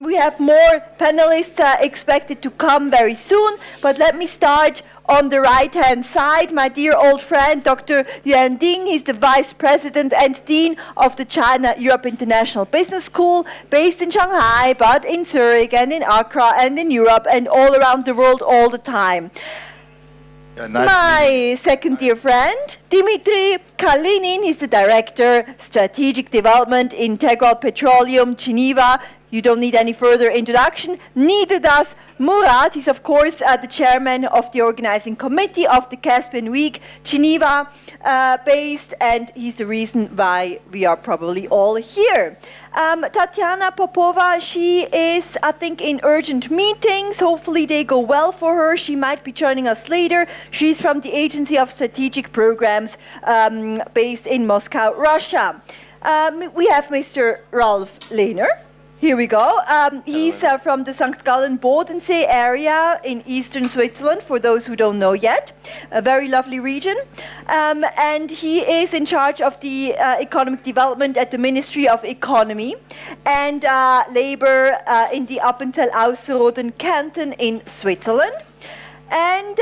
We have more panelists expected to come very soon, but let me start on the right-hand side. My dear old friend, Dr. Yuan, he's the Vice President and Dean of the China-Europe International Business School, based in Shanghai, but in Zurich and in Accra and in Europe and all around the world all the time. My second dear friend, Dmitry Kalinin, he's the Director, Strategic Development, Integral Petroleum, Geneva. You don't need any further introduction. Neither does Murat. He's, of course, the chairman of the organizing committee of the Caspian Week, Geneva based, and he's the reason why we are probably all here. Tatyana Popova, she is, I think, in urgent meetings. Hopefully they go well for her. She might be joining us later. She's from the Agency of Strategic Programs based in Moscow, Russia. We have Mr. Ralph Lehner. Here we go. He's from the St.GallenBodenseeArea in eastern Switzerland, for those who don't know yet. A very lovely region. And he is in charge of the economic development at the Ministry of Economy and Labor in the Appenzell Ausserhoden canton in Switzerland. And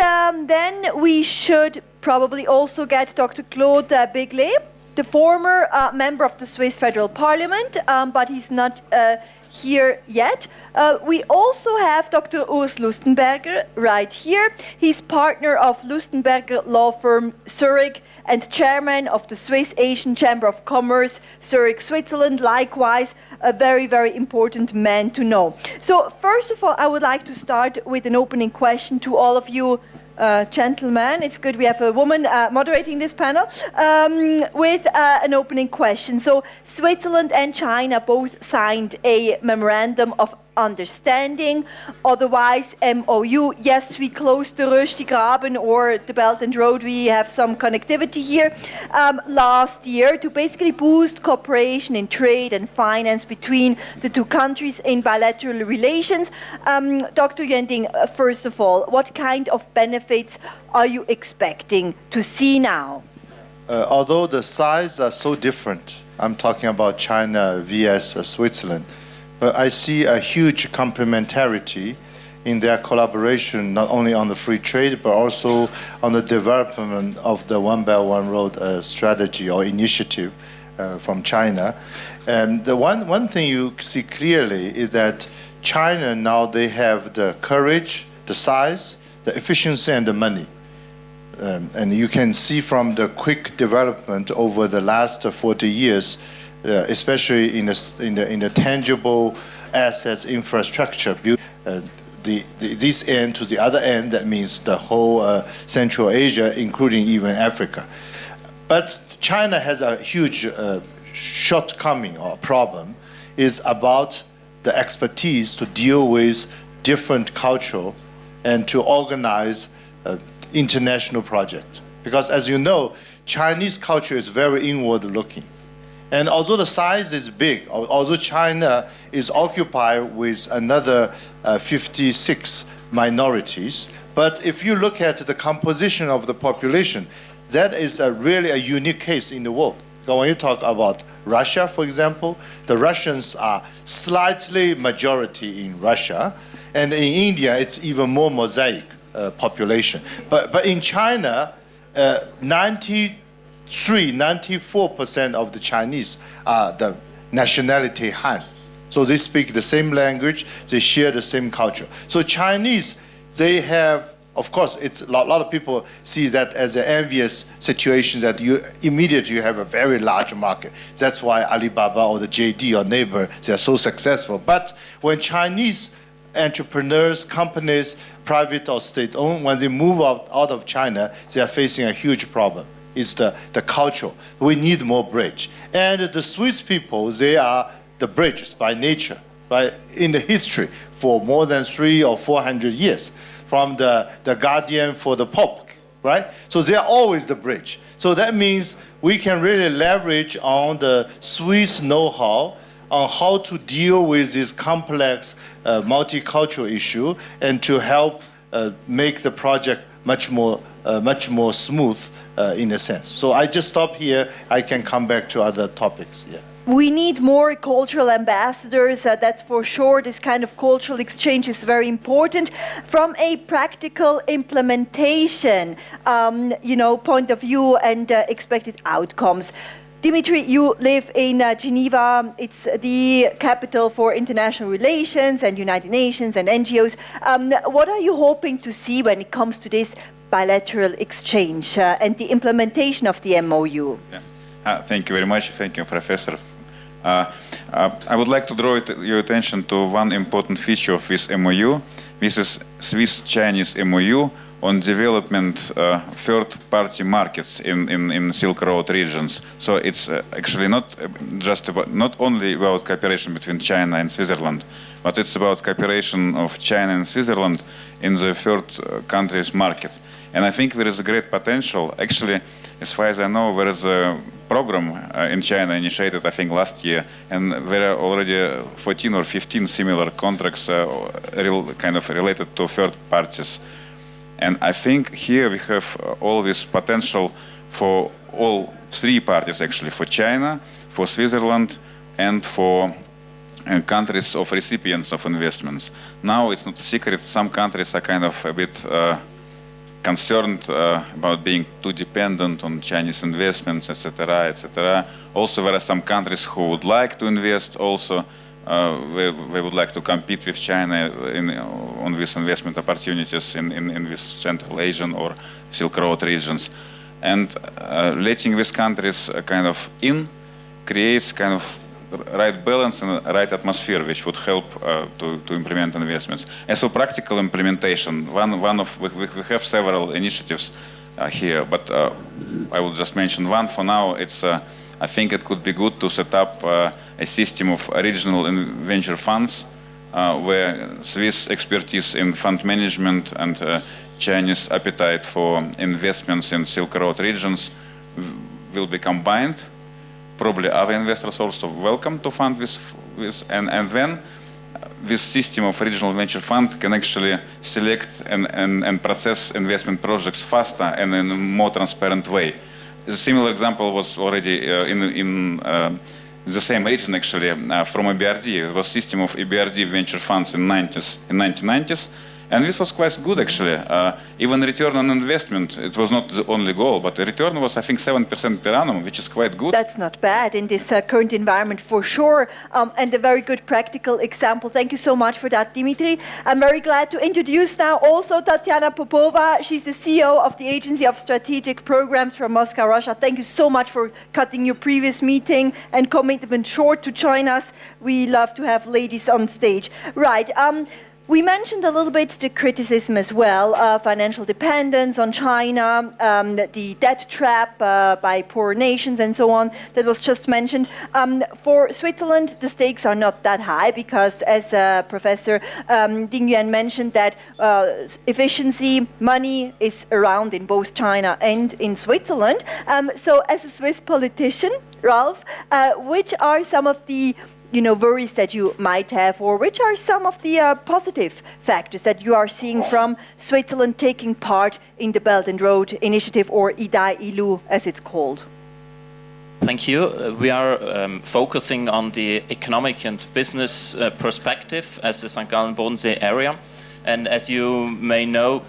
then we should probably also get Dr. Claude Béglé, the former member of the Swiss Federal Parliament, but he's not here yet. We also have Dr. Urs Lustenberger right here. He's partner of Lustenberger law firm Zurich and chairman of the Swiss Asian Chamber of Commerce, Zurich, Switzerland. Likewise, a very, very important man to know. So first of all, I would like to start with an opening question to all of you gentlemen. It's good we have a woman moderating this panel with an opening question. So Switzerland and China both signed a memorandum of understanding, otherwise MoU. Yes, we closed the Röstigraben or the Belt and Road. We have some connectivity here last year to basically boost cooperation in trade and finance between the two countries in bilateral relations. Dr. Yuan, first of all, what kind of benefits are you expecting to see now? Although the size are so different, I'm talking about China vs. Switzerland, but I see a huge complementarity in their collaboration, not only on the free trade, but also on the development of the One Belt, One Road strategy or initiative from China. And the one thing you see clearly is that China now, they have the courage, the size, the efficiency, and the money. And you can see from the quick development over the last 40 years, especially in the tangible assets infrastructure, this end to the other end, that means the whole Central Asia, including even Africa. But China has a huge shortcoming or problem, is about the expertise to deal with different culture and to organize international projects. Because as you know, Chinese culture is very inward looking. And although the size is big, although China is occupied with another 56 minorities, but if you look at the composition of the population, that is really a unique case in the world. So when you talk about Russia, for example, the Russians are slightly majority in Russia, and in India, it's even more mosaic population. But in China, 94% of the Chinese are the nationality Han. So they speak the same language, they share the same culture. So Chinese, they have, of course, it's a lot of people see that as an envious situation that you immediately have a very large market. That's why Alibaba or the JD or Neighbor, they are so successful. But when Chinese entrepreneurs, companies, private or state-owned, when they move out of China, they are facing a huge problem. It's the culture. We need more bridge. And the Swiss people, they are the bridges by nature, right? In the history for more than 300 or 400 years, from the guardian for the Pope, right? So they are always the bridge. So that means we can really leverage on the Swiss know-how on how to deal with this complex multicultural issue and to help make the project much more smooth in a sense. So I just stop here. I can come back to other topics. Yeah. We need more cultural ambassadors, that's for sure. This kind of cultural exchange is very important. From a practical implementation, point of view and expected outcomes. Dmitry, you live in Geneva. It's the capital for international relations and United Nations and NGOs. What are you hoping to see when it comes to this bilateral exchange and the implementation of the MoU? Yeah. Thank you very much. Thank you, Professor. I would like to draw your attention to one important feature of this MoU. This is Swiss-Chinese MoU on development third-party markets in Silk Road regions. So it's actually not only about cooperation between China and Switzerland, but it's about cooperation of China and Switzerland in the third countries' market. And I think there is a great potential. Actually, as far as I know, there is a program in China initiated, I think, last year, and there are already 14 or 15 similar contracts kind of related to third parties. And I think here we have all this potential for all three parties, actually, for China, for Switzerland, and for countries of recipients of investments. Now it's not a secret, some countries are kind of a bit concerned about being too dependent on Chinese investments, etc., etc. Also, there are some countries who would like to invest also. They would like to compete with China on these investment opportunities in these Central Asian or Silk Road regions. And letting these countries kind of in creates kind of right balance and right atmosphere, which would help to implement investments. As for practical implementation, we have several initiatives here, but I will just mention one for now. I think it could be good to set up a system of regional venture funds where Swiss expertise in fund management and Chinese appetite for investments in Silk Road regions will be combined. Probably other investors also welcome to fund this, and then this system of regional venture fund can actually select and process investment projects faster and in a more transparent way. A similar example was already in the same region, actually, from EBRD. It was a system of EBRD venture funds in 1990s. And this was quite good, actually. Even return on investment, it was not the only goal, but the return was, I think, 7% per annum, which is quite good. That's not bad in this current environment, for sure, and a very good practical example. Thank you so much for that, Dmitry. I'm very glad to introduce now also Tatyana Popova. She's the CEO of the Agency of Strategic Programs from Moscow, Russia. Thank you so much for cutting your previous meeting and commitment short to join us. We love to have ladies on stage. Right. We mentioned a little bit the criticism as well, financial dependence on China, the debt trap by poor nations and so on, that was just mentioned. For Switzerland, the stakes are not that high because, as Professor Yuan mentioned, that efficiency, money is around in both China and in Switzerland. So as a Swiss politician, Ralph, which are some of the worries that you might have, or which are some of the positive factors that you are seeing from Switzerland taking part in the Belt and Road Initiative, or IDA-ILU as it's called? Thank you. We are focusing on the economic and business perspective as the St.GallenBodenseeArea. And as you may know,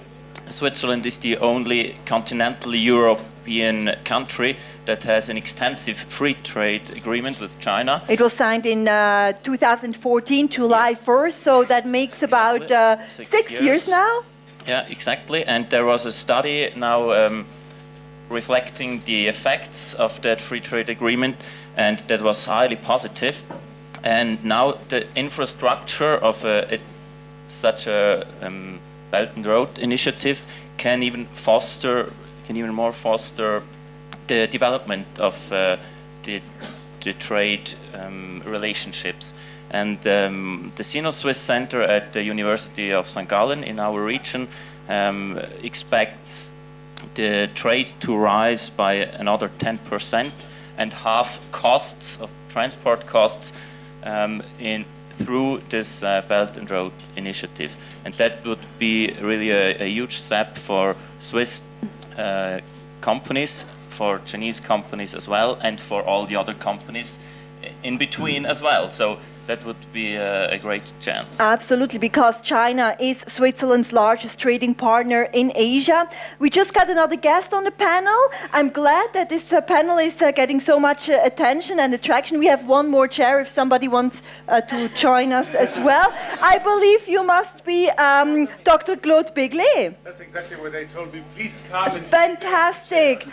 Switzerland is the only continental European country that has an extensive free trade agreement with China. It was signed in 2014, July Yes. 1st, so that makes about 6 years now? Yeah, exactly. And there was a study now reflecting the effects of that free trade agreement, and that was highly positive. And now the infrastructure of such a Belt and Road Initiative can even more foster the development of the trade relationships. And the SymbioSwiss Center at the University of St. Gallen in our region expects the trade to rise by another 10% and half costs of transport costs through this Belt and Road Initiative. And that would be really a huge step for Swiss companies, for Chinese companies as well, and for all the other companies in between as well. So that would be a great chance. Absolutely, because China is Switzerland's largest trading partner in Asia. We just got another guest on the panel. I'm glad that this panel is getting so much attention and attraction. We have one more chair if somebody wants to join us as well. I believe you must be Dr. Claude Béglé. That's exactly what they told me. Please come and Fantastic.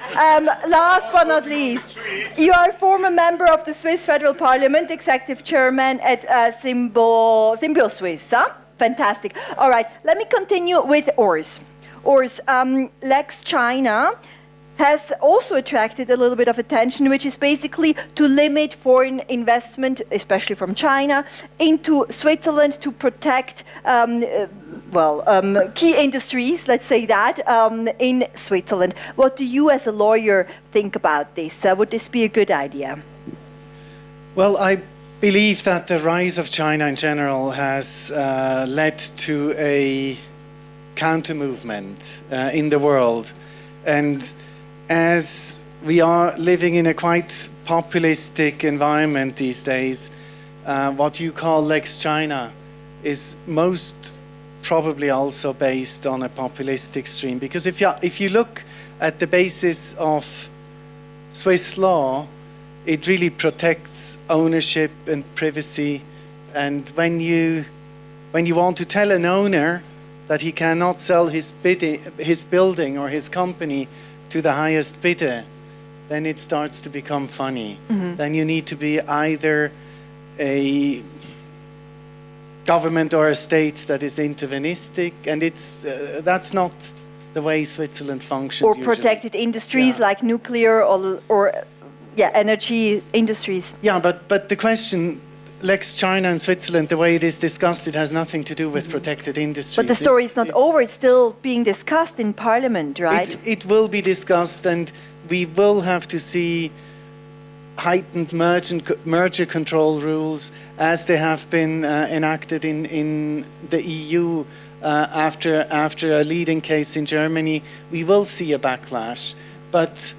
Last but not least, you are a former member of the Swiss Federal Parliament, Executive Chairman at SymbioSwiss. Huh? Fantastic. All right, let me continue with Urs. Urs, Lex China has also attracted a little bit of attention, which is basically to limit foreign investment, especially from China, into Switzerland to protect key industries, let's say that, in Switzerland. What do you as a lawyer think about this? Would this be a good idea? Well, I believe that the rise of China in general has led to a counter-movement in the world. And as we are living in a quite populistic environment these days, what you call Lex China is most probably also based on a populistic stream. Because if you look at the basis of Swiss law, it really protects ownership and privacy. And when you want to tell an owner that he cannot sell his building or his company to the highest bidder, then it starts to become funny. Mm-hmm. Then you need to be either a government or a state that is intervenistic, and that's not the way Switzerland functions. Or usually. Protected industries like nuclear or energy industries. Yeah, but the question, Lex China and Switzerland, the way it is discussed, it has nothing to do with protected industries. But the story is not over, it's still being discussed in Parliament, right? It will be discussed, and we will have to see heightened merger control rules as they have been enacted in the EU after a leading case in Germany. We will see a backlash, but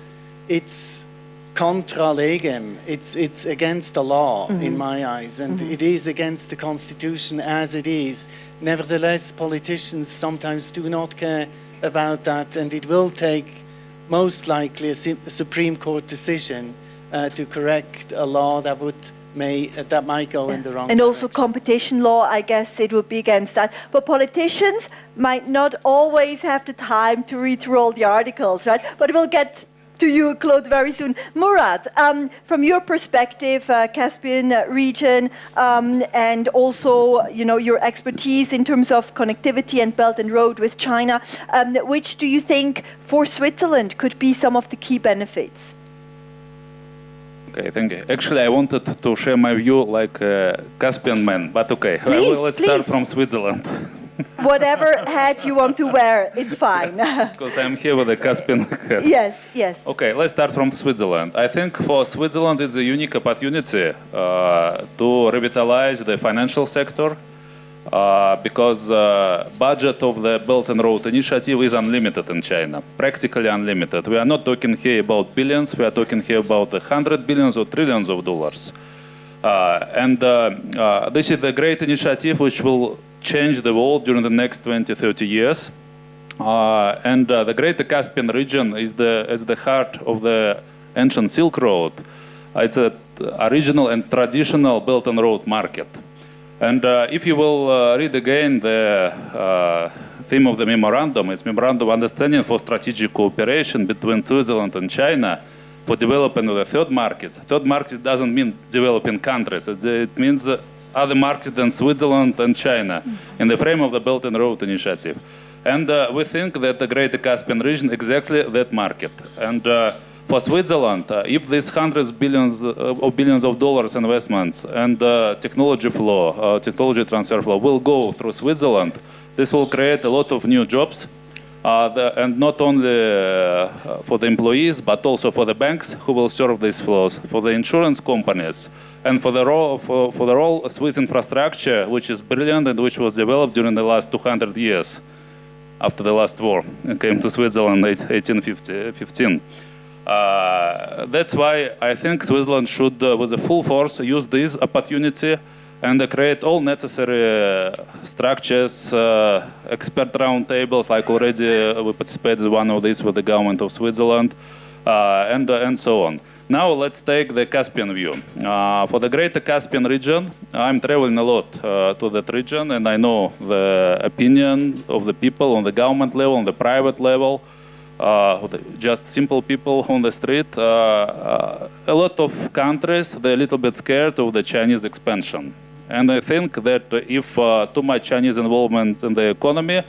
it's contra legem. It's against the law, in my eyes, and it is against the constitution as it is. Nevertheless, politicians sometimes do not care about that, and it will take most likely a Supreme Court decision to correct a law that might go in the wrong direction. And also competition law, I guess it would be against that. But politicians might not always have the time to read through all the articles, right? But we'll get to you, Claude, very soon. Murat, from your perspective, Caspian region, and also, your expertise in terms of connectivity and Belt and Road with China, which do you think for Switzerland could be some of the key benefits? Okay, thank you. Actually, I wanted to share my view like a Caspian man, but okay, let's start from Switzerland. Whatever hat you want to wear, it's fine. Because I'm here with a Caspian hat. Yes. Okay, let's start from Switzerland. I think for Switzerland is a unique opportunity to revitalize the financial sector because budget of the Belt and Road Initiative is unlimited in China, practically unlimited. We are not talking here about billions, we are talking here about the hundred billions or trillions of dollars. This is the great initiative which will change the world during the next 20-30 years. The Greater Caspian region is the heart of the ancient Silk Road. It's a original and traditional Belt and Road market. And if you will read again the theme of the memorandum, it's Memorandum of Understanding for Strategic Cooperation between Switzerland and China for development of the third markets. Third market doesn't mean developing countries. It means other markets than Switzerland and China in the frame of the Belt and Road Initiative. And we think that the Greater Caspian region exactly that market. And for Switzerland, if these hundreds of billions of dollars investments and technology flow, technology transfer flow will go through Switzerland, this will create a lot of new jobs. And not only for the employees, but also for the banks who will serve these flows, for the insurance companies, and for the whole Swiss infrastructure, which is brilliant and which was developed during the last 200 years after the last war. It came to Switzerland in 1815. That's why I think Switzerland should, with a full force, use this opportunity and create all necessary structures, expert roundtables, like already we participated in one of these with the government of Switzerland, and so on. Now let's take the Caspian view. For the greater Caspian region, I'm traveling a lot to that region, and I know the opinion of the people on the government level, on the private level, just simple people on the street. A lot of countries, they're a little bit scared of the Chinese expansion. And I think that if too much Chinese involvement in the economy,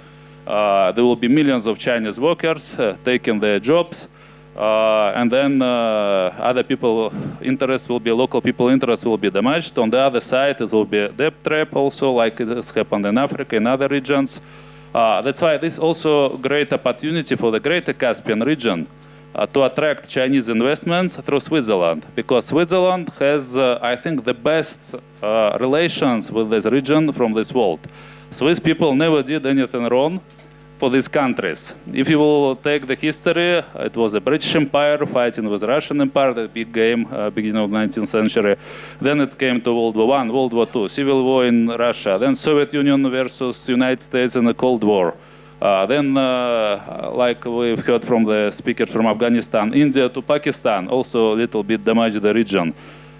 there will be millions of Chinese workers taking their jobs, and then other people interest will be, local people interest will be damaged. On the other side, it will be a debt trap also, like it has happened in Africa, in other regions. That's why this is also a great opportunity for the greater Caspian region to attract Chinese investments through Switzerland, because Switzerland has, I think, the best relations with this region from this world. Swiss people never did anything wrong for these countries. If you will take the history, it was the British Empire fighting with the Russian Empire, the big game, beginning of the 19th century. Then it came to World War I, World War II, Civil War in Russia, then Soviet Union versus United States in the Cold War. Then, like we've heard from the speakers from Afghanistan, India to Pakistan, also a little bit damaged the region.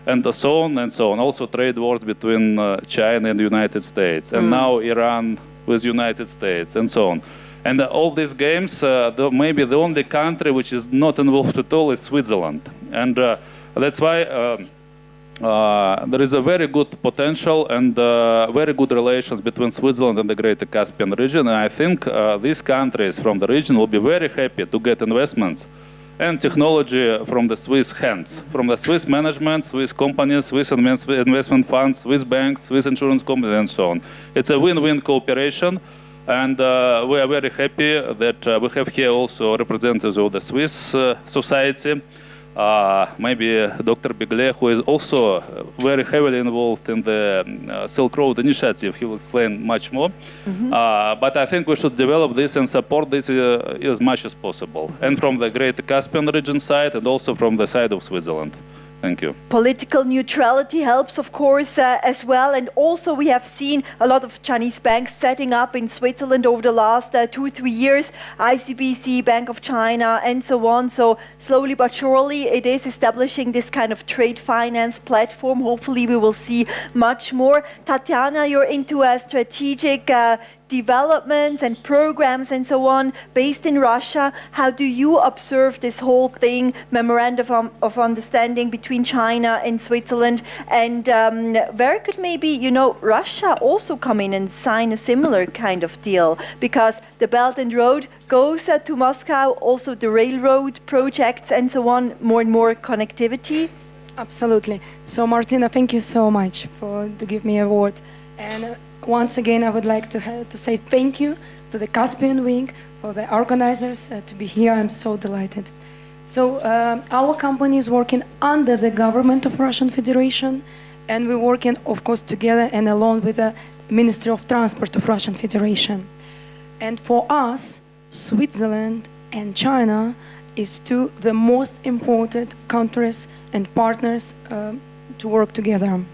And so on and so on. Also trade wars between China and the United States. And now Iran with United States and so on. And all these games, maybe the only country which is not involved at all is Switzerland. And that's why there is a very good potential and very good relations between Switzerland and the greater Caspian region. And I think these countries from the region will be very happy to get investments and technology from the Swiss hands, from the Swiss management, Swiss companies, Swiss investment funds, Swiss banks, Swiss insurance companies, and so on. It's a win-win cooperation. And we are very happy that we have here also representatives of the Swiss society. Maybe Dr. Béglé, who is also very heavily involved in the Silk Road initiative. He will explain much more. But I think we should develop this and support this as much as possible. And from the Greater Caspian region side and also from the side of Switzerland. Thank you. Political neutrality helps, of course, as well. And also we have seen a lot of Chinese banks setting up in Switzerland over the last 2 or 3 years, ICBC, Bank of China, and so on. So slowly but surely it is establishing this kind of trade finance platform. Hopefully we will see much more. Tatyana, you're into strategic developments and programs and so on based in Russia. How do you observe this whole thing, memorandum of understanding between China and Switzerland? And where could maybe, you know, Russia also come in and sign a similar kind of deal? Because the Belt and Road goes to Moscow, also the railroad projects and so on, more and more connectivity. Absolutely. So Martina, thank you so much to give me a word. And once again, I would like to say thank you to the Caspian Wing, for the organizers to be here. I'm so delighted. So our company is working under the government of Russian Federation, and we're working, of course, together and along with the Ministry of Transport of Russian Federation. And for us, Switzerland and China is two the most important countries and partners to work together.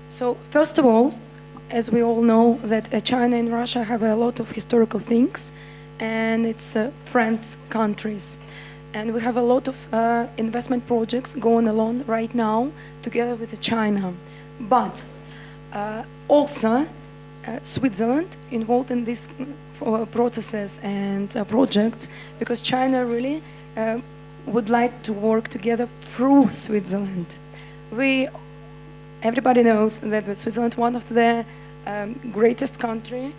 So first of all, as we all know that China and Russia have a lot of historical things, and it's friends countries. And we have a lot of investment projects going along right now together with China. But also Switzerland involved in these processes and projects, because China really would like to work together through Switzerland. Everybody knows that Switzerland is one of the greatest country,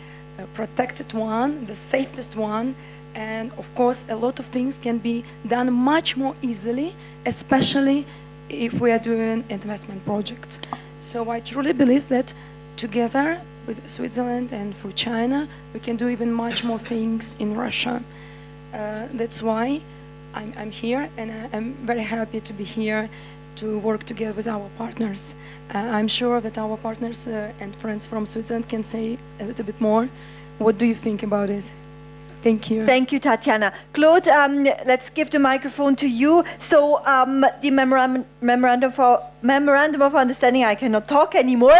protected one, the safest one, and of course a lot of things can be done much more easily, especially if we are doing investment projects. So I truly believe that together with Switzerland and through China, we can do even much more things in Russia. That's why I'm here, and I'm very happy to be here to work together with our partners. I'm sure that our partners and friends from Switzerland can say a little bit more. What do you think about it? Thank you. Thank you, Tatyana. Claude, let's give the microphone to you. So the memorandum of understanding, I cannot talk anymore,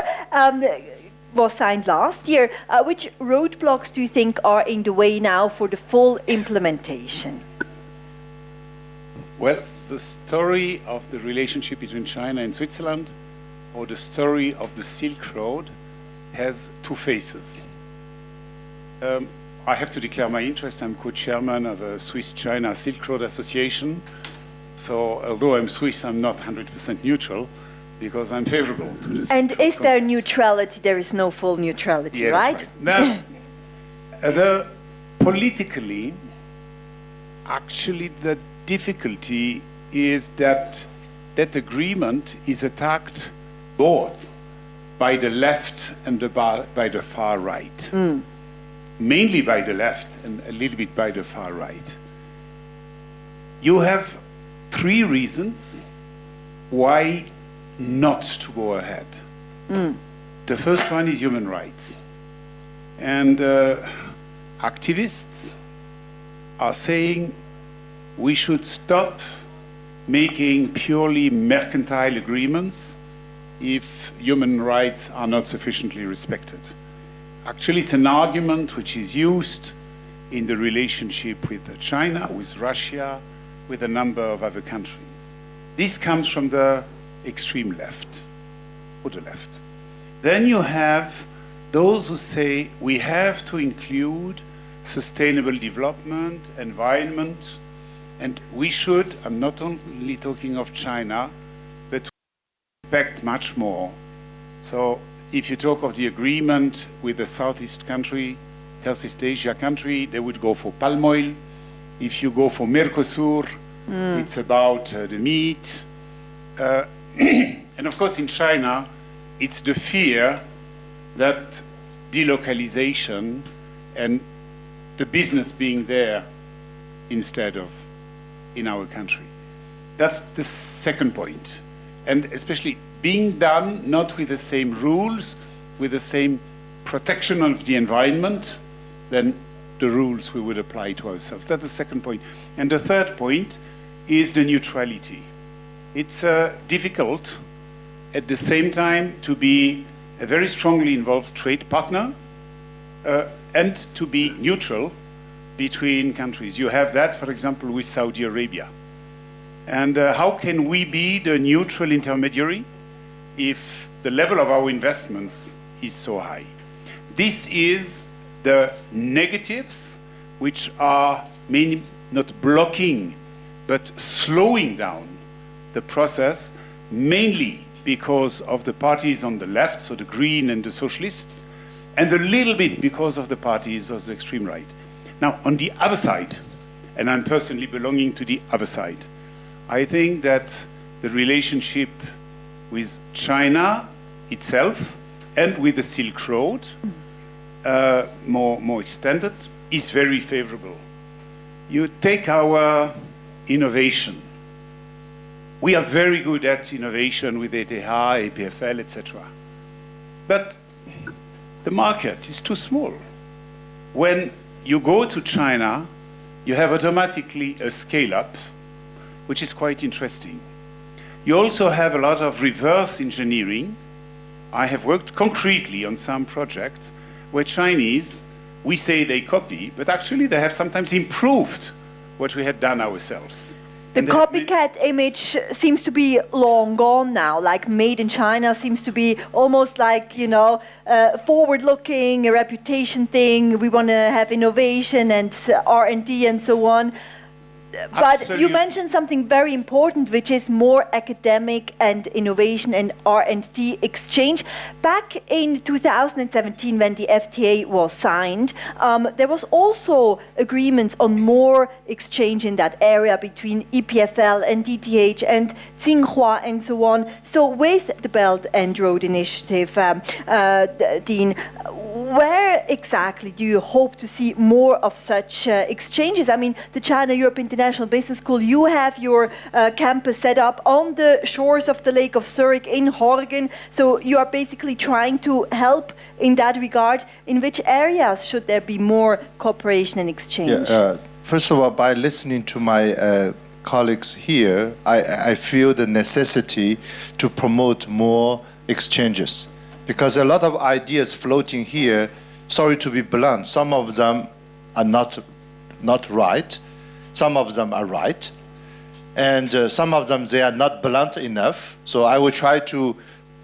was signed last year. Which roadblocks do you think are in the way now for the full implementation? Well, the story of the relationship between China and Switzerland, or the story of the Silk Road, has two faces. I have to declare my interest. I'm co-chairman of a Swiss-China Silk Road Association. So although I'm Swiss, I'm not 100% neutral because I'm favorable to this. And is there neutrality? There is no full neutrality, Yeah, right? Now, politically, actually the difficulty is that that agreement is attacked both by the left and by the far right. Mainly by the left and a little bit by the far right. You have three reasons why not to go ahead. The first one is human rights. And activists are saying we should stop making purely mercantile agreements if human rights are not sufficiently respected. Actually, it's an argument which is used in the relationship with China, with Russia, with a number of other countries. This comes from the extreme left, or the left. Then you have those who say we have to include sustainable development, environment, and we should, I'm not only talking of China, but respect much more. So if you talk of the agreement with the Southeast Asia country, they would go for palm oil. If you go for Mercosur, it's about the meat. And of course in China, it's the fear that delocalization and the business being there instead of in our country. That's the second point. And especially being done not with the same rules, with the same protection of the environment, than the rules we would apply to ourselves. That's the second point. And the third point is the neutrality. It's difficult at the same time to be a very strongly involved trade partner and to be neutral between countries. You have that, for example, with Saudi Arabia. And how can we be the neutral intermediary if the level of our investments is so high? This is the negatives which are mainly not blocking but slowing down the process, mainly because of the parties on the left, so the Green and the Socialists, and a little bit because of the parties of the extreme right. Now, on the other side, and I'm personally belonging to the other side, I think that the relationship with China itself and with the Silk Road, more extended, is very favorable. You take our innovation. We are very good at innovation with ETH, EPFL, etc. But the market is too small. When you go to China, you have automatically a scale-up, which is quite interesting. You also have a lot of reverse engineering. I have worked concretely on some projects where Chinese, we say they copy, but actually they have sometimes improved what we had done ourselves. The copycat image seems to be long gone now, like made in China seems to be almost like, you know, forward-looking, a reputation thing. We want to have innovation and R&D and so on. But Absolutely. you mentioned something very important, which is more academic and innovation and R&D exchange. Back in 2017, when the FTA was signed, there was also agreements on more exchange in that area between EPFL and DTH and Tsinghua and so on. So with the Belt and Road Initiative, Dean, where where exactly do you hope to see more of such exchanges? I mean, the China-Europe International Business School, you have your campus set up on the shores of the Lake of Zurich in Horgen. So you are basically trying to help in that regard. In which areas should there be more cooperation and exchange? First of all, by listening to my colleagues here, I feel the necessity to promote more exchanges. Because a lot of ideas floating here, sorry to be blunt, some of them are not right, some of them are right, and some of them, they are not blunt enough. So I will try to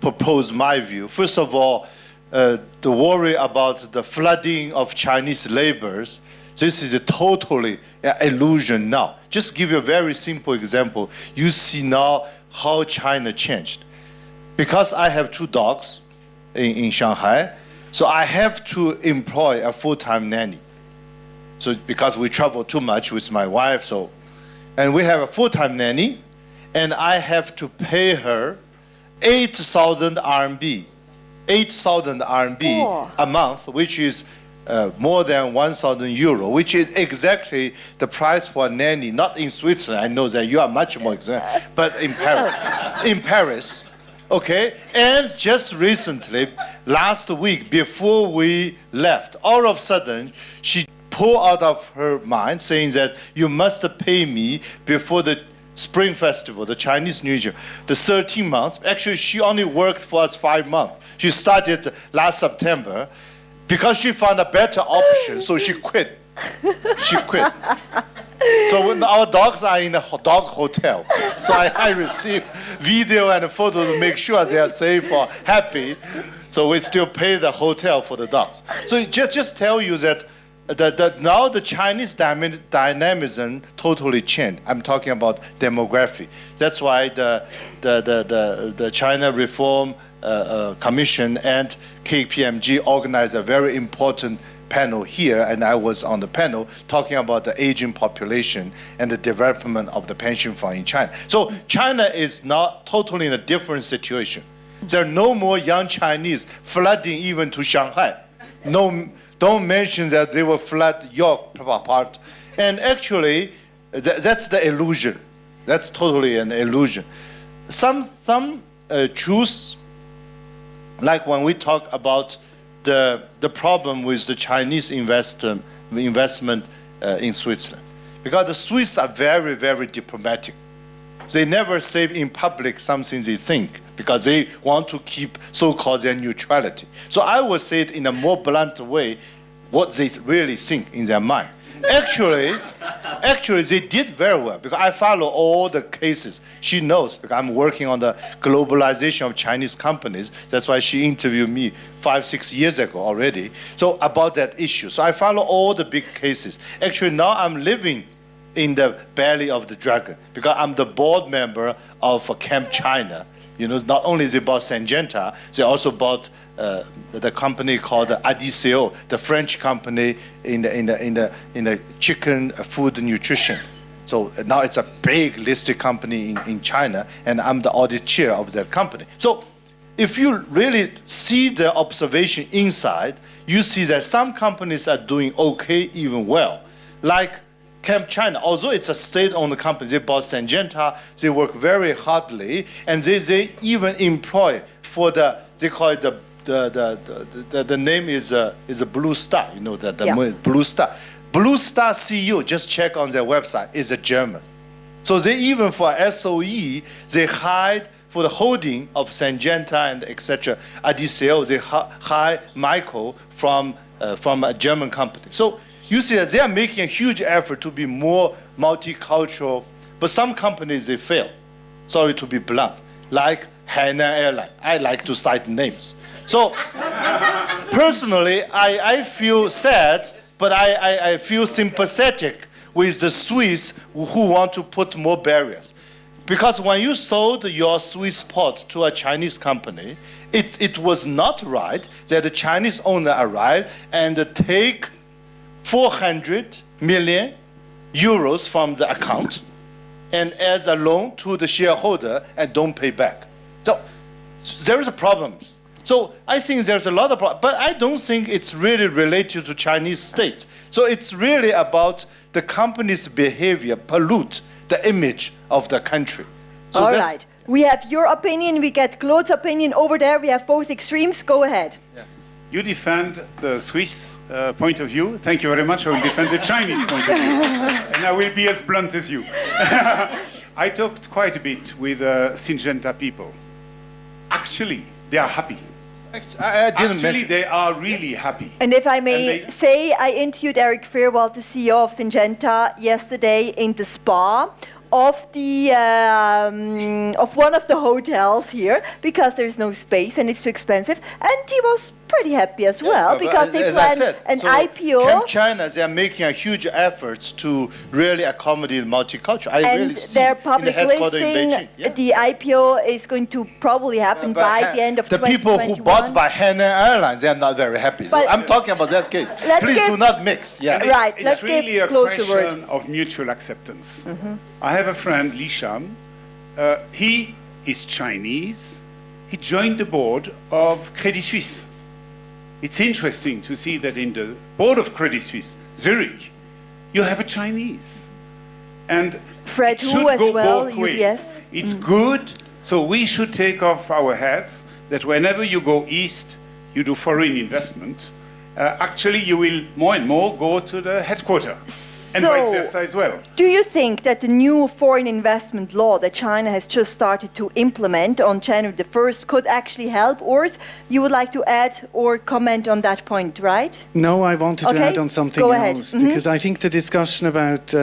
propose my view. First of all, the worry about the flooding of Chinese laborers, this is a totally illusion now. Just give you a very simple example. You see now how China changed. Because I have 2 dogs, in Shanghai, so I have to employ a full-time nanny. So because we travel too much with my wife, and we have a full-time nanny, and I have to pay her 8,000 RMB, 8,000 RMB a month, which is more than 1,000 euro, which is exactly the price for a nanny, not in Switzerland. I know that you are much more expensive, but in Paris. In Paris. Okay, and just recently, last week, before we left, all of a sudden, she pulled out of her mind saying that you must pay me before the Spring Festival, the Chinese New Year, the 13 months. Actually, she only worked for us 5 months. She started last September because she found a better option, so she quit. She quit. So when our dogs are in a dog hotel, so I receive video and photo to make sure they are safe or happy. So we still pay the hotel for the dogs. So just tell you that now the Chinese dynamism totally changed. I'm talking about demography. That's why the China Reform Commission and KPMG organized a very important panel here, and I was on the panel talking about the aging population and the development of the pension fund in China. So China is now totally in a different situation. There are no more young Chinese flooding even to Shanghai. No, don't mention that they will flood your part. And actually, that's the illusion. That's totally an illusion. Some truths, like when we talk about the problem with the Chinese investment in Switzerland. Because the Swiss are very, very diplomatic. They never say in public something they think because they want to keep so-called their neutrality. So I would say it in a more blunt way, what they really think in their mind. Actually, they did very well because I follow all the cases. She knows because I'm working on the globalization of Chinese companies. That's why she interviewed me 5-6 years ago already. So about that issue. So I follow all the big cases. Actually, now I'm living in the belly of the dragon because I'm the board member of Camp China. You know, not only they bought Syngenta, they also bought the company called Adiceo, the French company in the chicken food nutrition. So now it's a big listed company in China, and I'm the audit chair of that company. So if you really see the observation inside, you see that some companies are doing okay, even well. Like Camp China, although it's a state-owned company, they bought Syngenta, they work very hardly, and they even employ for they call it the name is a Blue Star, you know, Blue Star. Blue Star CEO, just check on their website, is a German. So they even for SOE, they hired for the holding of Syngenta and etc. Adiceo, they hired Michael from a German company. So you see that they are making a huge effort to be more multicultural, but some companies, they fail. Sorry to be blunt, like Hainan Airline. I like to cite names. So personally, I feel sad, but I feel sympathetic with the Swiss who want to put more barriers. Because when you sold your Swiss port to a Chinese company, it was not right that the Chinese owner arrived and take 400 million euros from the account and as a loan to the shareholder and don't pay back. So there is a problem. So I think there's a lot of problems, but I don't think it's really related to Chinese state. So it's really about the company's behavior pollute the image of the country. So All that's- right. We have your opinion, we get Claude's opinion. Over there we have both extremes. Go ahead. You defend the Swiss point of view. Thank you very much. I will defend the Chinese point of view. And I will be as blunt as you. I talked quite a bit with Syngenta people. Actually, they are happy. I didn't Actually, mention. they are really happy. And if I may And they- say, I interviewed Eric Firwald, the CEO of Syngenta, yesterday in the spa of one of the hotels here, because there's no space and it's too expensive. And he was pretty happy as well, But because they as I plan said, an so IPO. Camp China, they are making a huge efforts to really accommodate multicultural. I And really see their in the public headquarters in listing, Beijing. Yeah. the IPO is going to probably happen But by the end of the people 2021. who bought by Hainan Airlines, they are not very happy. So But- I'm talking about that case. Let's Please give- do not mix. Yeah. And Right, It's let's give really a Claude the word. question of mutual acceptance. I have a friend, Li Shan. He is Chinese. He joined the board of Credit Suisse. It's interesting to see that in the board of Credit Suisse, Zurich, you have a Chinese. And Fred it should Hu as go well, both ways. UBS. It's good, so we should take off our hats that whenever you go east, you do foreign investment. Actually, you will more and more go to the headquarters, and So- vice versa as well. Do you think that the new foreign investment law that China has just started to implement on January the 1st could actually help? Or you would like to add or comment on that point, right? No, I wanted to Okay, add on something go ahead. else, because I think the discussion about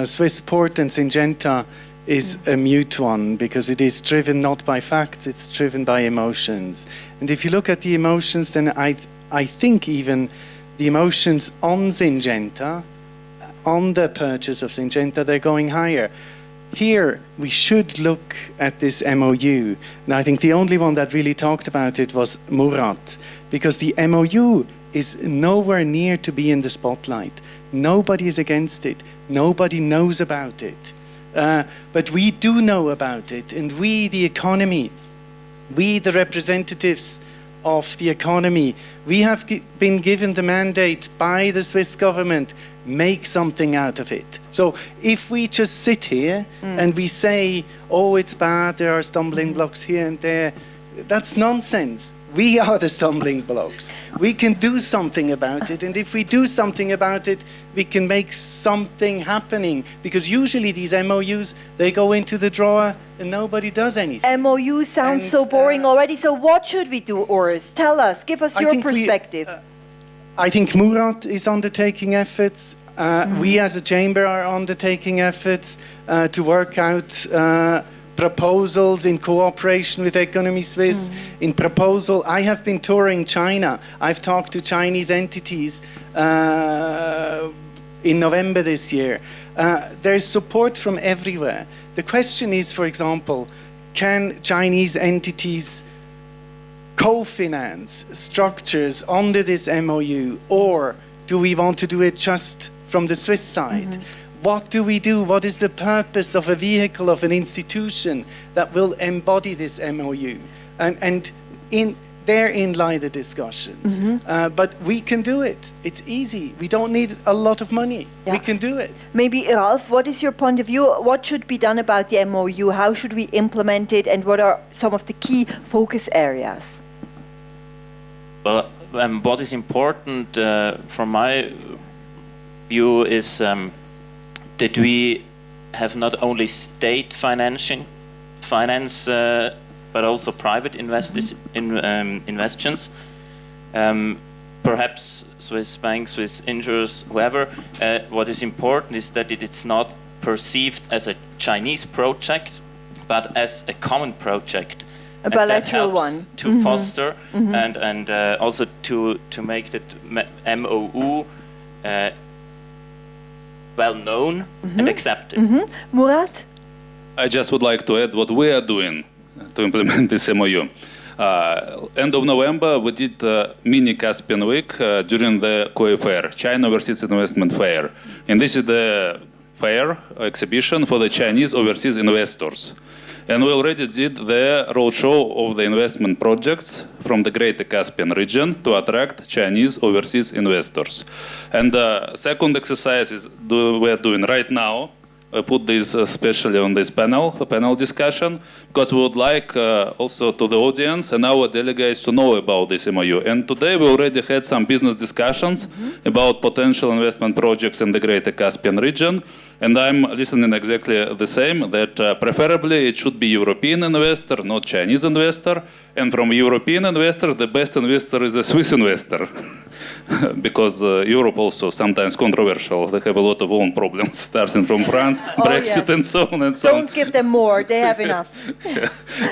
Swissport and Syngenta is a mute one, because it is driven not by facts, it's driven by emotions. And if you look at the emotions, then I think even the emotions on Syngenta, on the purchase of Syngenta, they're going higher. Here, we should look at this MoU. And I think the only one that really talked about it was Murat, because the MoU is nowhere near to be in the spotlight. Nobody is against it. Nobody knows about it. But we do know about it. And we, the economy, we, the representatives of the economy, we have been given the mandate by the Swiss government, make something out of it. So if we just sit here and we say, oh, it's bad, there are stumbling blocks here and there, that's nonsense. We are the stumbling blocks. We can do something about it, and if we do something about it, we can make something happening, because usually these MOUs, they go into the drawer and nobody does anything. MOU sounds And, so boring already. So what should we do, Urs? Tell us. Give us I your think we- perspective. I think Murat is undertaking efforts. We as a chamber are undertaking efforts to work out proposals in cooperation with Economy Suisse. In proposal, I have been touring China. I've talked to Chinese entities in November this year. There is support from everywhere. The question is, for example, can Chinese entities co-finance structures under this MOU, or do we want to do it just from the Swiss side? What do we do? What is the purpose of a vehicle, of an institution that will embody this MOU? And therein lie the discussions. But we can do it. It's easy. We don't need a lot of money. Yeah. We can do it. Maybe, Ralph, what is your point of view? What should be done about the MOU? How should we implement it? And what are some of the key focus areas? Well, what is important from my view is that we have not only state finance, but also private investors investions. Perhaps Swiss banks, Swiss insurers, whoever. What is important is that it's not perceived as a Chinese project, but as a common project. A And that bilateral helps one. to foster and also to make that MOU well known and accepted. Murat? I just would like to add what we are doing to implement this MOU. End of November, we did mini Caspian week during the COE fair, China Overseas Investment Fair. And this is the fair exhibition for the Chinese overseas investors. And we already did the roadshow of the investment projects from the Greater Caspian region to attract Chinese overseas investors. And the second exercise is we're doing right now. I put this especially on this panel, the panel discussion, because we would like also to the audience and our delegates to know about this MoU. And today we already had some business discussions about potential investment projects in the Greater Caspian region. And I'm listening exactly the same, that preferably it should be European investor, not Chinese investor. And from European investor, the best investor is a Swiss investor. Because Europe also sometimes controversial. They have a lot of own problems, starting from France, Brexit, yes. and so on and so on. Don't give them more, they have enough.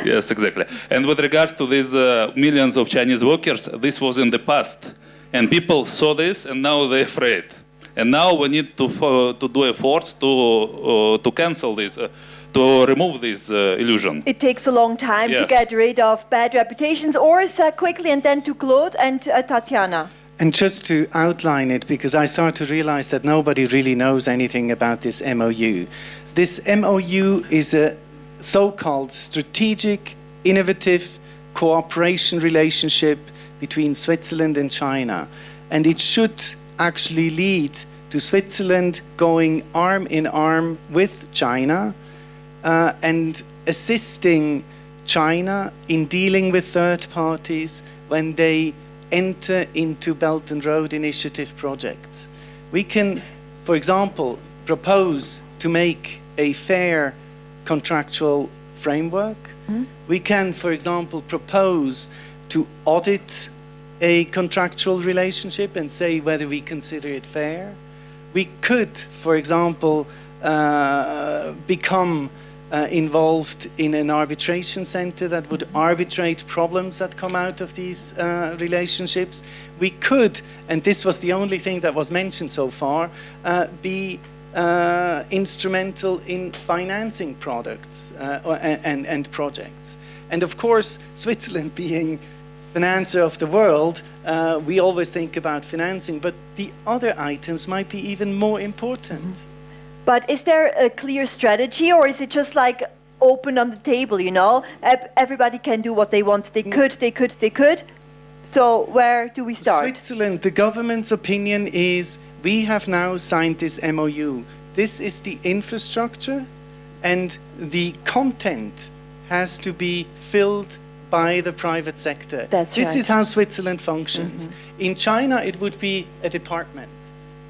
Yes, exactly. And with regards to these millions of Chinese workers, this was in the past. And people saw this, and now they're afraid. And now we need to do efforts to cancel this, to remove this illusion. It takes a long time to Yes. get rid of bad reputations. Or quickly, and then to Claude and Tatyana. And just to outline it, because I start to realize that nobody really knows anything about this MoU. This MoU is a so-called strategic, innovative cooperation relationship between Switzerland and China. And it should actually lead to Switzerland going arm in arm with China and assisting China in dealing with third parties when they enter into Belt and Road Initiative projects. We can, for example, propose to make a fair contractual framework. We can, for example, propose to audit a contractual relationship and say whether we consider it fair. We could, for example, become involved in an arbitration center that would arbitrate problems that come out of these relationships. We could, and this was the only thing that was mentioned so far, be instrumental in financing products and projects. And of course, Switzerland being financer of the world, we always think about financing, but the other items might be even more important. But is there a clear strategy, or is it just like open on the table, you know? Everybody can do what they want. They could. So where do we start? Switzerland, the government's opinion is we have now signed this MoU. This is the infrastructure, and the content has to be filled by the private sector. That's this right. is how Switzerland functions. In China, it would be a department.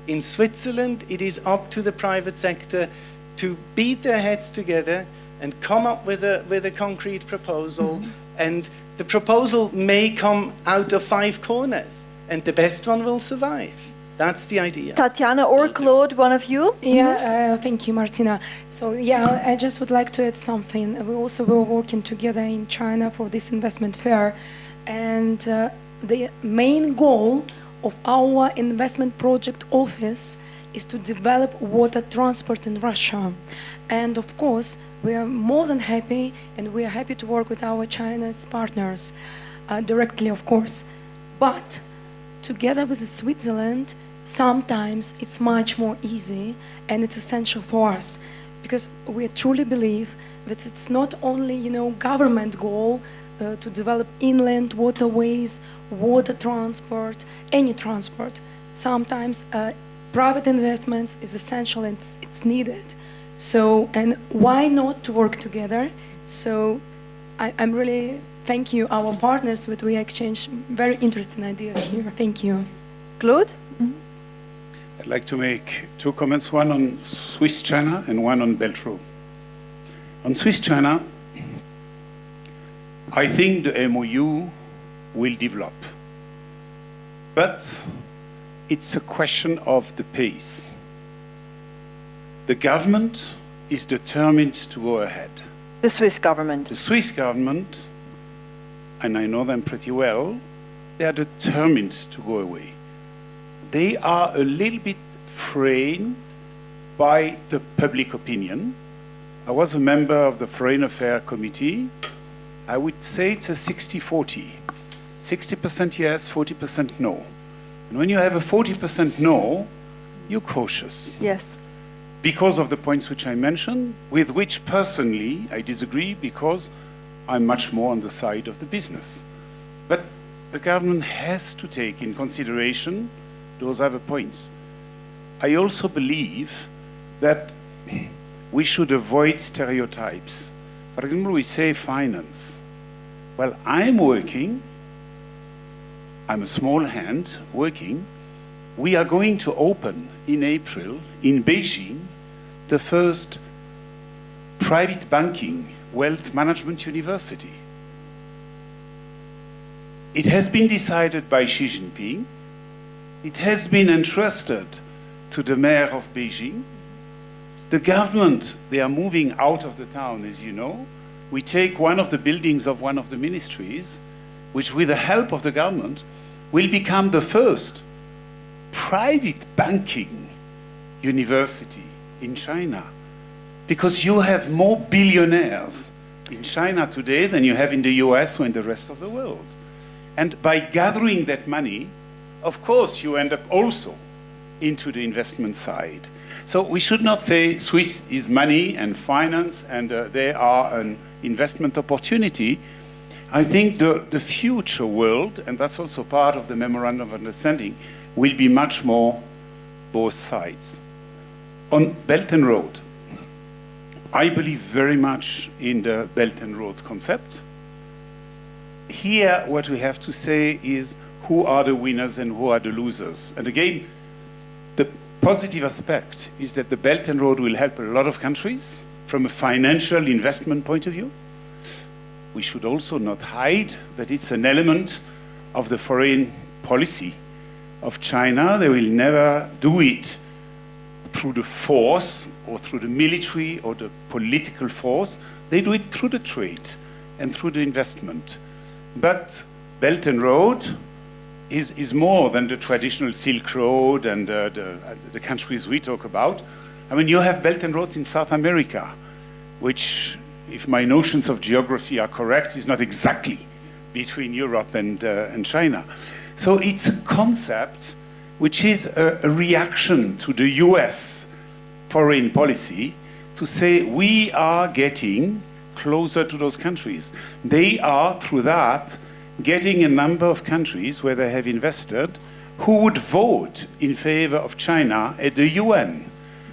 In Switzerland, it is up to the private sector to beat their heads together and come up with a concrete proposal. And the proposal may come out of 5 corners, and the best one will survive. That's the idea. Tatyana or Claude, one of you? Yeah, thank you, Martina. So yeah, I just would like to add something. We also were working together in China for this investment fair, and the main goal of our investment project office is to develop water transport in Russia. And of course, we are more than happy, and we are happy to work with our Chinese partners directly, of course. But together with Switzerland, sometimes it's much more easy, and it's essential for us, because we truly believe that it's not only, government goal to develop inland waterways, water transport, any transport. Sometimes private investments is essential, and it's needed. So, and why not to work together? So I'm really thank you, our partners, that we exchange very interesting ideas here. Thank you. Claude? I'd like to make 2 comments, one on Swiss-China and one on Belt Road. On Swiss-China, I think the MoU will develop, but it's a question of the pace. The government is determined to go ahead. The Swiss government. The Swiss government, and I know them pretty well, they are determined to go away. They are a little bit framed by the public opinion. I was a member of the Foreign Affairs Committee. I would say it's a 60-40. 60% yes, 40% no. And when you have a 40% no, you're cautious. Yes. because of the points which I mentioned, with which personally I disagree because I'm much more on the side of the business. But the government has to take in consideration those other points. I also believe that we should avoid stereotypes. For example, we say finance. Well, I'm working, I'm a small hand working. We are going to open in April in Beijing the first private banking wealth management university. It has been decided by Xi Jinping. It has been entrusted to the mayor of Beijing. The government, they are moving out of the town, as you know. We take one of the buildings of one of the ministries, which with the help of the government will become the first private banking university in China. Because you have more billionaires in China today than you have in the US or in the rest of the world. And by gathering that money, of course, you end up also into the investment side. So we should not say Swiss is money and finance and they are an investment opportunity. I think the future world, and that's also part of the Memorandum of Understanding, will be much more both sides. On Belt and Road, I believe very much in the Belt and Road concept. Here, what we have to say is who are the winners and who are the losers. And again, the positive aspect is that the Belt and Road will help a lot of countries from a financial investment point of view. We should also not hide that it's an element of the foreign policy of China. They will never do it through the force or through the military or the political force. They do it through the trade and through the investment. But Belt and Road is more than the traditional Silk Road and the countries we talk about. I mean, you have Belt and Roads in South America, which, if my notions of geography are correct, is not exactly between Europe and China. So it's a concept which is a reaction to the US foreign policy to say we are getting closer to those countries. They are, through that, getting a number of countries where they have invested who would vote in favor of China at the UN.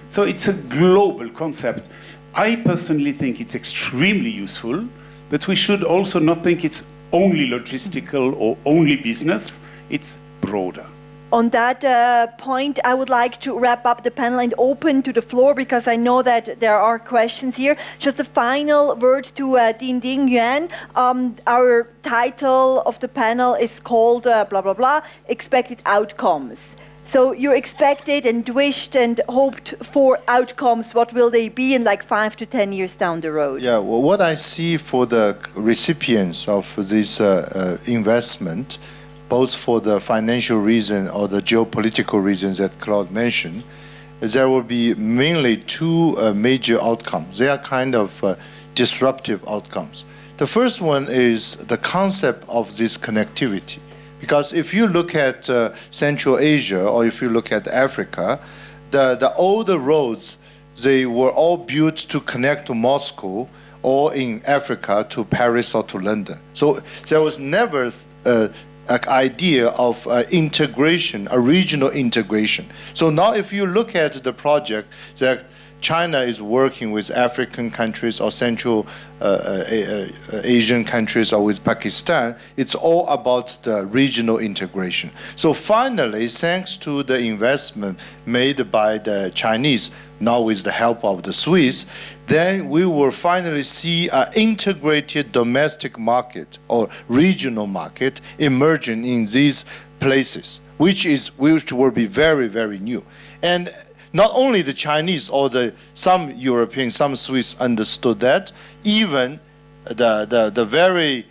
So it's a global concept. I personally think it's extremely useful, but we should also not think it's only logistical or only business. It's broader. On that point, I would like to wrap up the panel and open to the floor because I know that there are questions here. Just a final word to Ding Yuan. Our title of the panel is called blah, blah, blah, expected outcomes. So you expected and wished and hoped for outcomes. What will they be in like 5 to 10 years down the road? Yeah, well, what I see for the recipients of this investment, both for the financial reason or the geopolitical reasons that Claude mentioned, is there will be mainly two major outcomes. They are kind of disruptive outcomes. The first one is the concept of this connectivity. Because if you look at Central Asia or if you look at Africa, the older roads, they were all built to connect to Moscow or in Africa to Paris or to London. So there was never an idea of integration, a regional integration. So now if you look at the project that China is working with African countries or Central Asian countries or with Pakistan, it's all about the regional integration. So finally, thanks to the investment made by the Chinese, now with the help of the Swiss, then we will finally see an integrated domestic market or regional market emerging in these places, which will be very, very new. And not only the Chinese or some Europeans, some Swiss understood that, even the very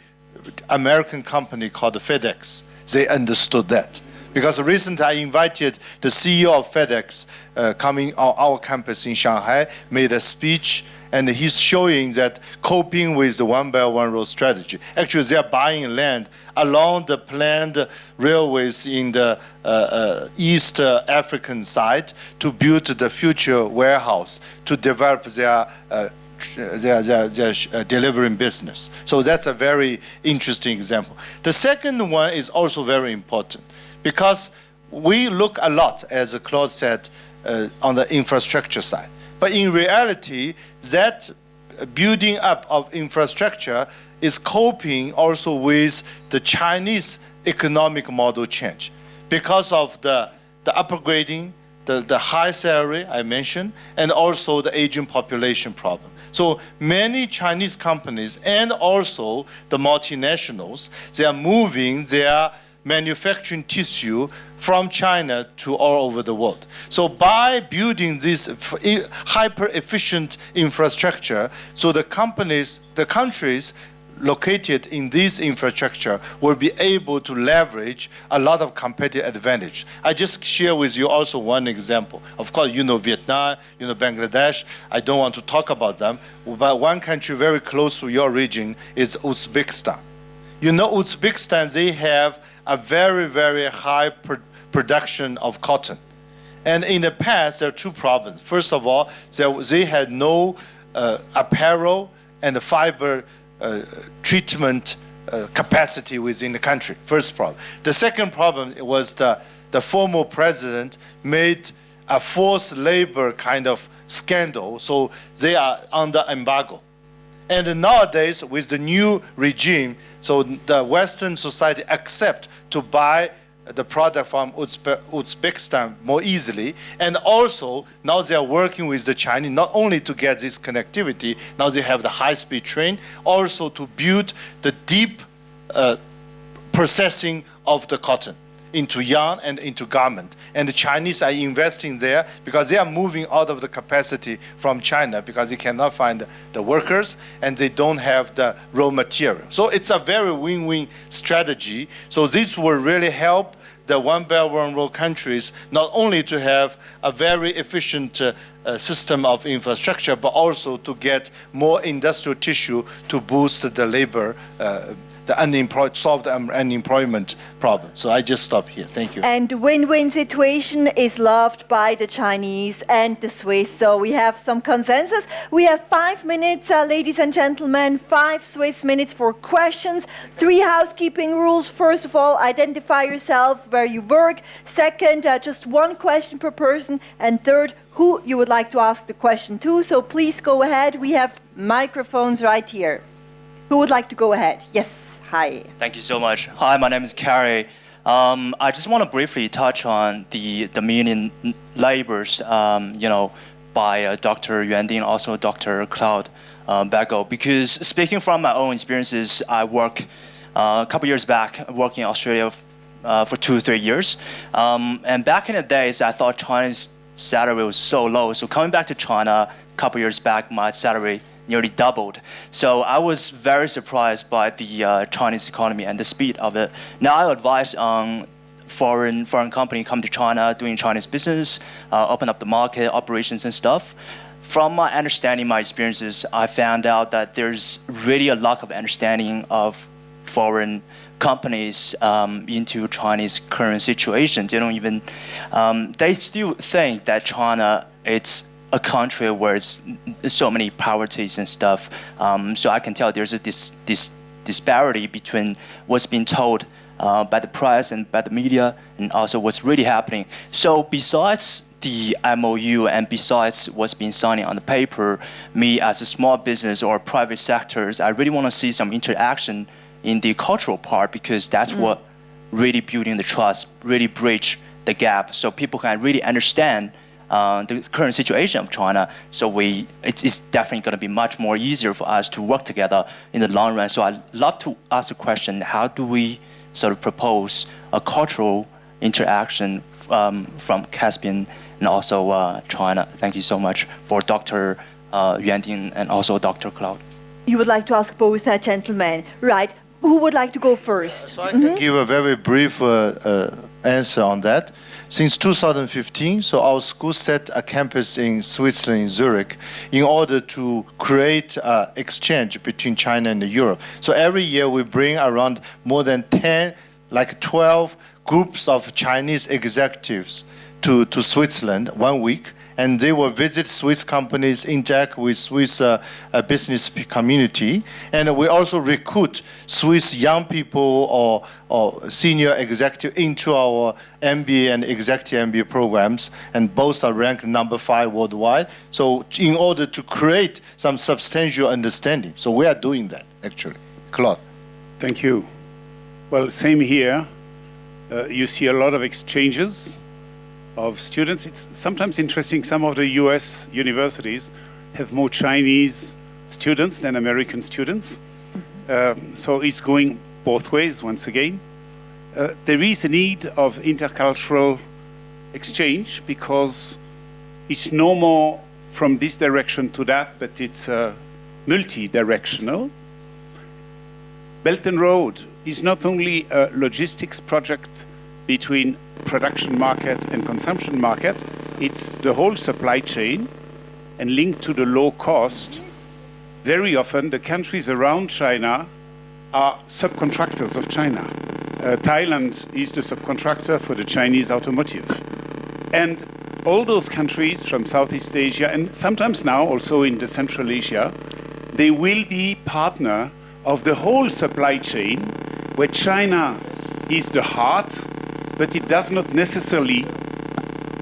American company called FedEx, they understood that. Because recently I invited the CEO of FedEx coming on our campus in Shanghai, made a speech, And he's showing that coping with the one Belt One Road strategy. Actually, they are buying land along the planned railways in the East African side to build the future warehouse to develop their delivering business. So that's a very interesting example. The second one is also very important because we look a lot, as Claude said, on the infrastructure side. But in reality, that building up of infrastructure is coping also with the Chinese economic model change because of the upgrading, the high salary I mentioned, and also the aging population problem. So many Chinese companies and also the multinationals, they are moving their manufacturing tissue from China to all over the world. So by building this hyper-efficient infrastructure, so the countries located in this infrastructure will be able to leverage a lot of competitive advantage. I just share with you also one example. Of course, you know Vietnam, you know Bangladesh. I don't want to talk about them, but one country very close to your region is Uzbekistan. You know Uzbekistan, they have a very, very high production of cotton. And in the past, there are two problems. First of all, they had no apparel and fiber treatment capacity within the country. First problem. The second problem was the former president made a forced labor kind of scandal, so they are under embargo. And nowadays, with the new regime, so the Western society accept to buy the product from Uzbekistan more easily. And also, now they are working with the Chinese, not only to get this connectivity, now they have the high-speed train, also to build the deep processing of the cotton into yarn and into garment. And the Chinese are investing there because they are moving out of the capacity from China because they cannot find the workers and they don't have the raw material. So it's a very win-win strategy. So this will really help the One Belt One Road countries not only to have a very efficient system of infrastructure, but also to get more industrial tissue to boost the labor, solve the unemployment problem. So I just stop here. Thank you. And win-win situation is loved by the Chinese and the Swiss. So we have some consensus. We have 5 minutes, ladies and gentlemen, 5 Swiss minutes for questions. 3 housekeeping rules. First of all, identify yourself, where you work. Second, just 1 question per person. And third, who you would like to ask the question to. So please go ahead. We have microphones right here. Who would like to go ahead? Yes. Hi. Thank you so much. Hi, my name is Carrie. I just want to briefly touch on the million labors, by Dr. Yuan and also Dr. Claude Béglé. Because speaking from my own experiences, I work a couple years back working in Australia for 2-3 years. And back in the days, I thought China's salary was so low. So coming back to China a couple years back, my salary nearly doubled. So I was very surprised by the Chinese economy and the speed of it. Now I advise foreign company come to China, doing Chinese business, open up the market, operations and stuff. From my understanding, my experiences, I found out that there's really a lack of understanding of foreign companies into Chinese current situation. They don't even, they still think that China, it's a country where it's so many poverties and stuff. So I can tell there's a this disparity between what's being told by the press and by the media and also what's really happening. So besides the MoU and besides what's been signed on the paper, me as a small business or private sectors, I really want to see some interaction in the cultural part because that's what really building the trust, really bridge the gap so people can really understand the current situation of China, so it's definitely going to be much more easier for us to work together in the long run. So I'd love to ask a question: how do we sort of propose a cultural interaction from Caspian and also China? Thank you so much for Dr. Yuan and also Dr. Claude. You would like to ask both gentlemen, right? Who would like to go first? So I can give a very brief answer on that. Since 2015, so our school set a campus in Switzerland, in Zurich, in order to create exchange between China and Europe. So every year we bring around more than 10, like 12 groups of Chinese executives to Switzerland 1 week, and they will visit Swiss companies, interact with Swiss business community, and we also recruit Swiss young people or senior executive into our MBA and executive MBA programs, and both are ranked number 5 worldwide. So in order to create some substantial understanding, so we are doing that actually. Claude. Thank you. Well, same here. You see a lot of exchanges of students. It's sometimes interesting, some of the US universities have more Chinese students than American students. So it's going both ways once again. There is a need of intercultural exchange because it's no more from this direction to that, but it's multi-directional. Belt and Road is not only a logistics project between production market and consumption market, it's the whole supply chain and linked to the low cost. Very often the countries around China are subcontractors of China. Thailand is the subcontractor for the Chinese automotive. And all those countries from Southeast Asia, and sometimes now also in the Central Asia, they will be partner of the whole supply chain, where China is the heart, but it does not necessarily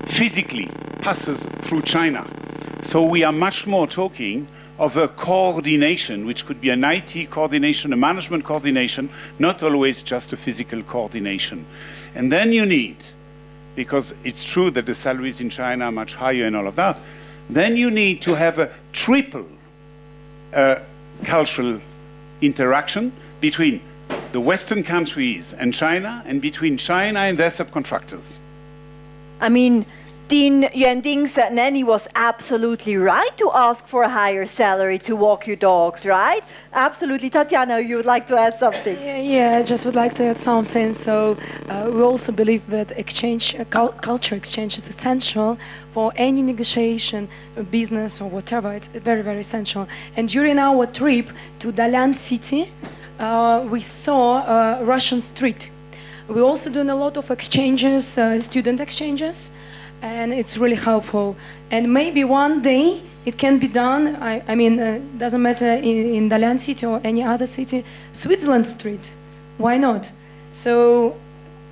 physically passes through China. So we are much more talking of a coordination, which could be an IT coordination, a management coordination, not always just a physical coordination. And then you need, because it's true that the salaries in China are much higher and all of that, then you need to have a triple cultural interaction between the Western countries and China, and between China and their subcontractors. I mean, Dean Yuanding's nanny was absolutely right to ask for a higher salary to walk your dogs, right? Absolutely. Tatiana, you would like to add something? Yeah, I just would like to add something. So we also believe that exchange, culture exchange is essential for any negotiation, business or whatever. It's very, very essential. And during our trip to Dalian city, we saw Russian street. We're also doing a lot of exchanges, student exchanges, and it's really helpful. And maybe one day it can be done. I mean, doesn't matter in Dalian city or any other city, Switzerland street. Why not? So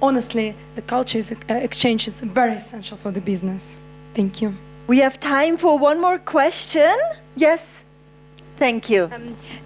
honestly, the culture exchange is very essential for the business. Thank you. We have time for one more question. Yes. Thank you.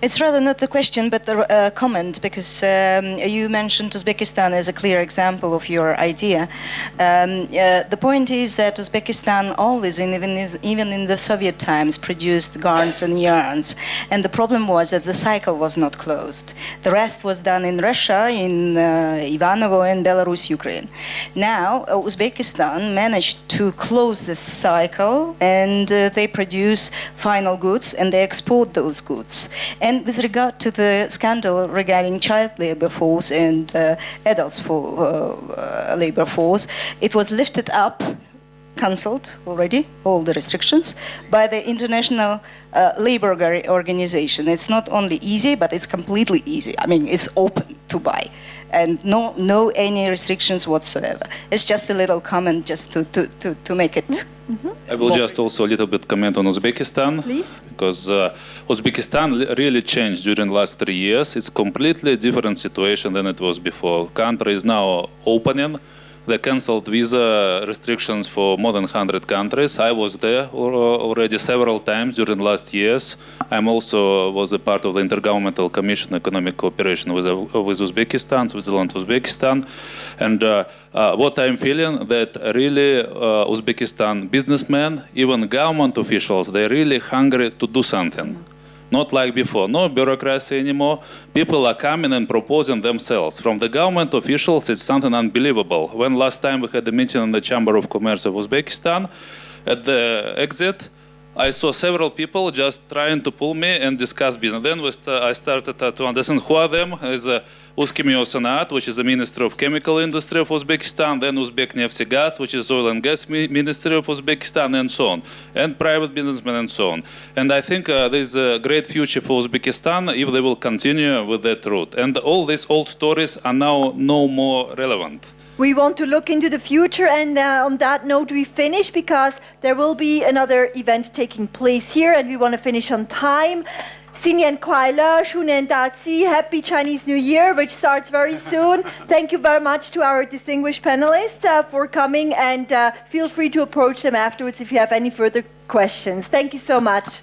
It's rather not the question, but the comment, because you mentioned Uzbekistan as a clear example of your idea. The point is that Uzbekistan always, even in the Soviet times, produced garns and yarns. And the problem was that the cycle was not closed. The rest was done in Russia, in Ivanovo, and Belarus, Ukraine. Now, Uzbekistan managed to close this cycle, and they produce final goods, and they export those goods. And with regard to the scandal regarding child labor force and adults for labor force, it was lifted up, cancelled already, all the restrictions, by the International Labor Organization. It's not only easy, but it's completely easy. I mean, it's open to buy. And no any restrictions whatsoever. It's just a little comment just to make it. Mm-hmm. I will just also a little bit comment on Uzbekistan. Please. Because Uzbekistan really changed during the last 3 years. It's completely different situation than it was before. Country is now opening. They cancelled visa restrictions for more than 100 countries. I was there already several times during the last years. I'm also was a part of the Intergovernmental Commission on Economic Cooperation with Uzbekistan, Switzerland, Uzbekistan. And what I'm feeling that really Uzbekistan businessmen, even government officials, they're really hungry to do something. Not like before, no bureaucracy anymore. People are coming and proposing themselves. From the government officials, it's something unbelievable. When last time we had a meeting in the Chamber of Commerce of Uzbekistan, at the exit, I saw several people just trying to pull me and discuss business. Then I started to understand who are them. Is Uskimio Sanat, which is the Ministry of Chemical Industry of Uzbekistan, then Uzbekneftegaz, which is Oil and Gas Ministry of Uzbekistan, and so on, and private businessmen and so on. And I think there's a great future for Uzbekistan if they will continue with that route. And all these old stories are now no more relevant. We want to look into the future, and on that note we finish because there will be another event taking place here and we want to finish on time. Sinyan Kwaila, Shunen Datsi, Happy Chinese New Year, which starts very soon. Thank you very much to our distinguished panelists for coming, and feel free to approach them afterwards if you have any further questions. Thank you so much.